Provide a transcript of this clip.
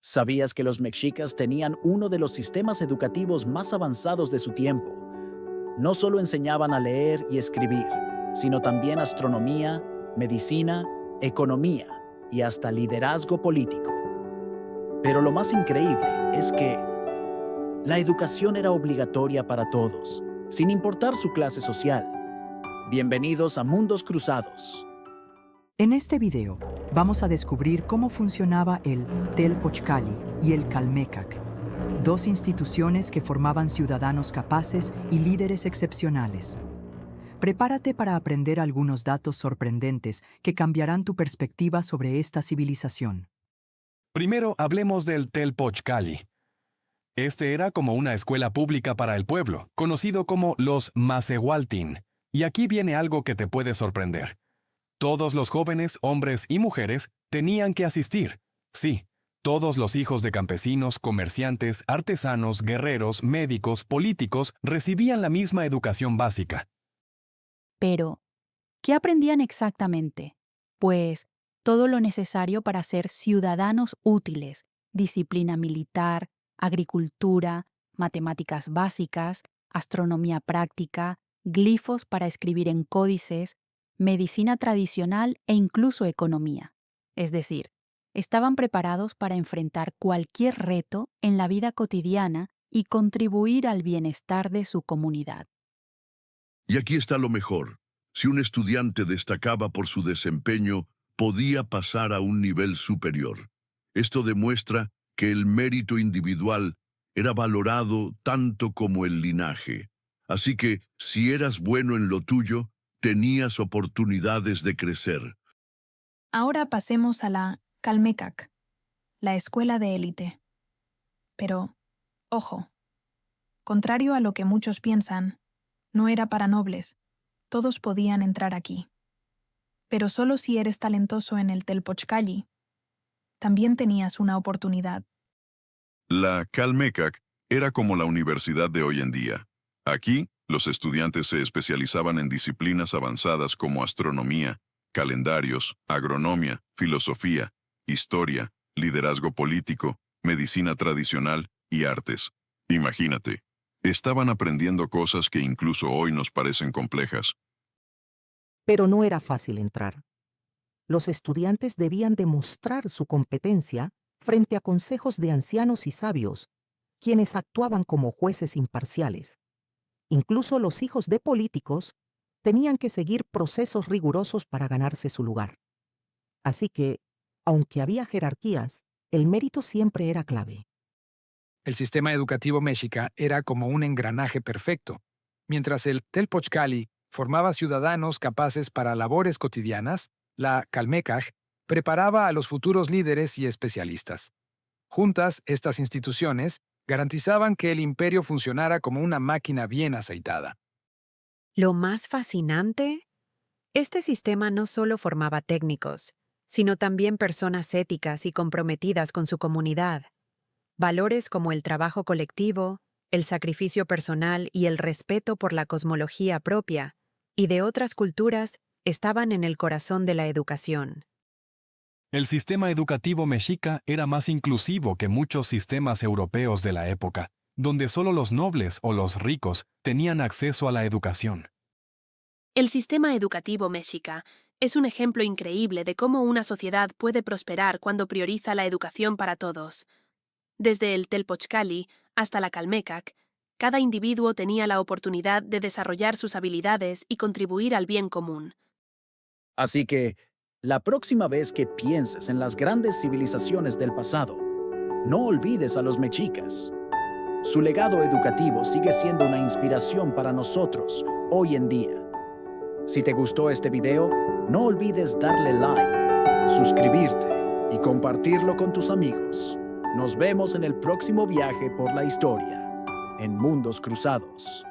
¿Sabías que los mexicas tenían uno de los sistemas educativos más avanzados de su tiempo? No solo enseñaban a leer y escribir, sino también astronomía, medicina, economía y hasta liderazgo político. Pero lo más increíble es que la educación era obligatoria para todos, sin importar su clase social. Bienvenidos a Mundos Cruzados. En este video, vamos a descubrir cómo funcionaba el Telpochcali y el Calmecac, dos instituciones que formaban ciudadanos capaces y líderes excepcionales. Prepárate para aprender algunos datos sorprendentes que cambiarán tu perspectiva sobre esta civilización. Primero hablemos del Telpochcali. Este era como una escuela pública para el pueblo, conocido como los Macehualtin. Y aquí viene algo que te puede sorprender. Todos los jóvenes, hombres y mujeres, tenían que asistir. Sí, todos los hijos de campesinos, comerciantes, artesanos, guerreros, médicos, políticos recibían la misma educación básica. Pero, ¿qué aprendían exactamente? Pues todo lo necesario para ser ciudadanos útiles: disciplina militar, agricultura, matemáticas básicas, astronomía práctica, glifos para escribir en códices, medicina tradicional e incluso economía. Es decir, estaban preparados para enfrentar cualquier reto en la vida cotidiana y contribuir al bienestar de su comunidad. Y aquí está lo mejor. Si un estudiante destacaba por su desempeño, podía pasar a un nivel superior. Esto demuestra que el mérito individual era valorado tanto como el linaje. Así que, si eras bueno en lo tuyo, tenías oportunidades de crecer. Ahora pasemos a la Calmecac, la escuela de élite. Pero, ojo, contrario a lo que muchos piensan, no era para nobles. Todos podían entrar aquí. Pero solo si eres talentoso en el Telpochcali, también tenías una oportunidad. La Calmecac era como la universidad de hoy en día. Aquí, los estudiantes se especializaban en disciplinas avanzadas como astronomía, calendarios, agronomía, filosofía, historia, liderazgo político, medicina tradicional y artes. Imagínate, estaban aprendiendo cosas que incluso hoy nos parecen complejas. Pero no era fácil entrar. Los estudiantes debían demostrar su competencia frente a consejos de ancianos y sabios, quienes actuaban como jueces imparciales. Incluso los hijos de políticos tenían que seguir procesos rigurosos para ganarse su lugar. Así que, aunque había jerarquías, el mérito siempre era clave. El sistema educativo mexica era como un engranaje perfecto. Mientras el Telpochcali formaba ciudadanos capaces para labores cotidianas, la Calmecac preparaba a los futuros líderes y especialistas. Juntas, estas instituciones garantizaban que el imperio funcionara como una máquina bien aceitada. Lo más fascinante, este sistema no solo formaba técnicos, sino también personas éticas y comprometidas con su comunidad. Valores como el trabajo colectivo, el sacrificio personal y el respeto por la cosmología propia y de otras culturas estaban en el corazón de la educación. El sistema educativo mexica era más inclusivo que muchos sistemas europeos de la época, donde solo los nobles o los ricos tenían acceso a la educación. El sistema educativo mexica es un ejemplo increíble de cómo una sociedad puede prosperar cuando prioriza la educación para todos. Desde el Telpochcali hasta la Calmecac, cada individuo tenía la oportunidad de desarrollar sus habilidades y contribuir al bien común. Así que, la próxima vez que pienses en las grandes civilizaciones del pasado, no olvides a los mexicas. Su legado educativo sigue siendo una inspiración para nosotros hoy en día. Si te gustó este video, no olvides darle like, suscribirte y compartirlo con tus amigos. Nos vemos en el próximo viaje por la historia, en Mundos Cruzados.